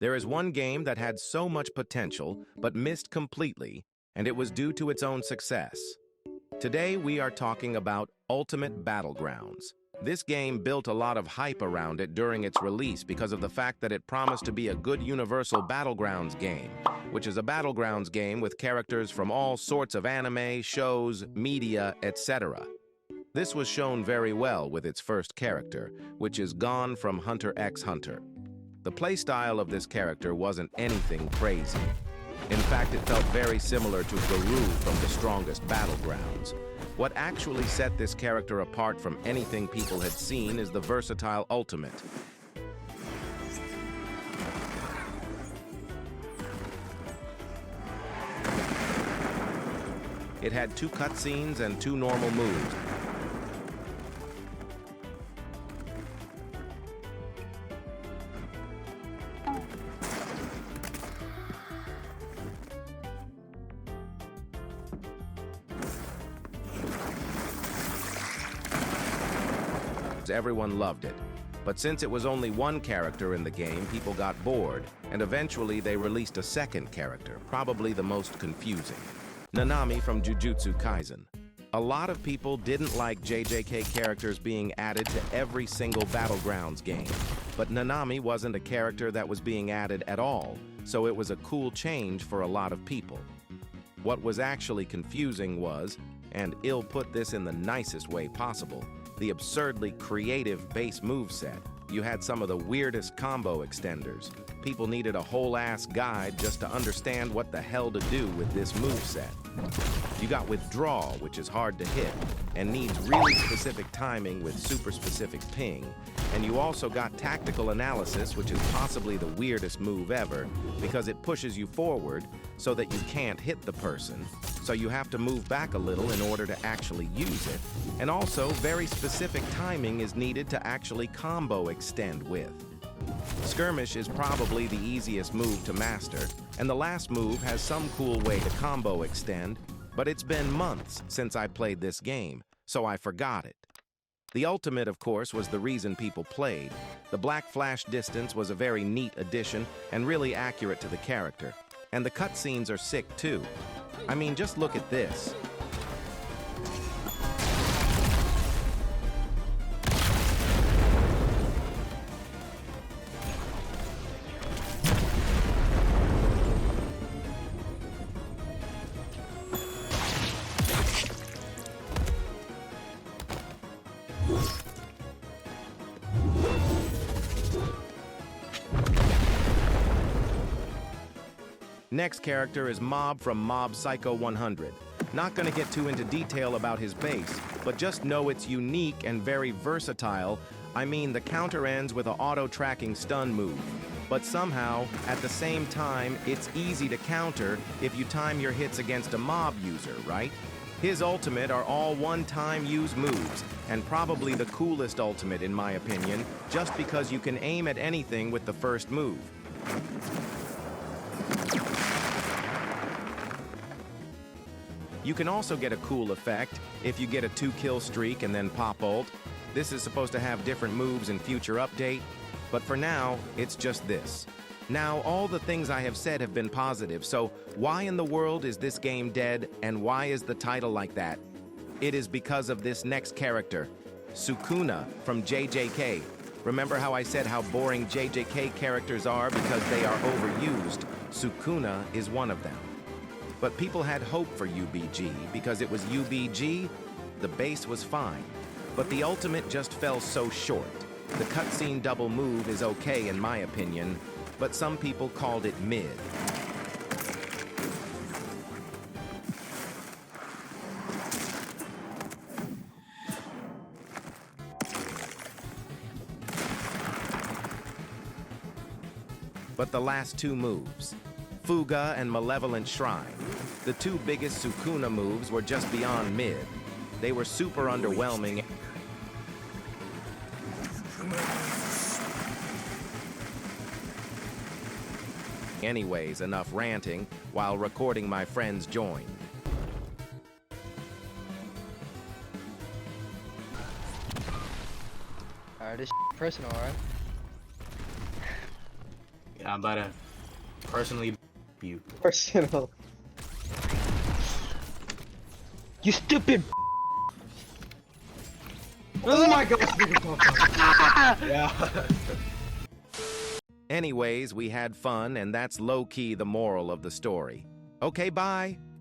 There is one game that had so much potential but missed completely, and it was due to its own success. Today we are talking about Ultimate Battlegrounds. This game built a lot of hype around it during its release because of the fact that it promised to be a good universal Battlegrounds game, which is a Battlegrounds game with characters from all sorts of anime, shows, media, etc. This was shown very well with its first character, which is Gon from Hunter x Hunter. The playstyle of this character wasn't anything crazy. In fact, it felt very similar to Guru from The Strongest Battlegrounds. What actually set this character apart from anything people had seen is the versatile ultimate. It had 2 cutscenes and 2 normal moves. Everyone loved it. But since it was only one character in the game, people got bored, and eventually they released a second character, probably the most confusing. Nami from Jujutsu Kaisen. A lot of people didn't like JJK characters being added to every single Battlegrounds game, but Nami wasn't a character that was being added at all, so it was a cool change for a lot of people. What was actually confusing was, and Ill put this in the nicest way possible, the absurdly creative base moveset. You had some of the weirdest combo extenders. People needed a whole-ass guide just to understand what the hell to do with this moveset. You got Withdraw, which is hard to hit, and needs really specific timing with super specific ping. And you also got Tactical Analysis, which is possibly the weirdest move ever, because it pushes you forward so that you can't hit the person. So you have to move back a little in order to actually use it. And also, very specific timing is needed to actually combo extend with. Skirmish is probably the easiest move to master, and the last move has some cool way to combo extend, but it's been months since I played this game, so I forgot it. The ultimate, of course, was the reason people played. The black flash distance was a very neat addition and really accurate to the character. And the cutscenes are sick too. I mean, just look at this. Next character is Mob from Mob Psycho 100. Not gonna get too into detail about his base, but just know it's unique and very versatile. I mean, the counter ends with an auto-tracking stun move. But somehow, at the same time, it's easy to counter if you time your hits against a mob user, right? His ultimate are all one-time use moves, and probably the coolest ultimate in my opinion, just because you can aim at anything with the first move. You can also get a cool effect if you get a 2-kill streak and then pop ult. This is supposed to have different moves in future update, but for now, it's just this. Now, all the things I have said have been positive, so why in the world is this game dead, and why is the title like that? It is because of this next character, Sukuna from JJK. Remember how I said how boring JJK characters are because they are overused? Sukuna is one of them. But people had hope for UBG because it was UBG, the base was fine. But the ultimate just fell so short. The cutscene double move is okay in my opinion, but some people called it mid. But the last 2 moves, Fuga and Malevolent Shrine. The 2 biggest Sukuna moves were just beyond mid. They were super underwhelming. Anyways, enough ranting while recording my friends join. Alright, this personal, alright? I'm about to personally you. Personal. You stupid. Oh my gosh! Yeah. Anyways, we had fun, and that's low-key the moral of the story. Okay, bye.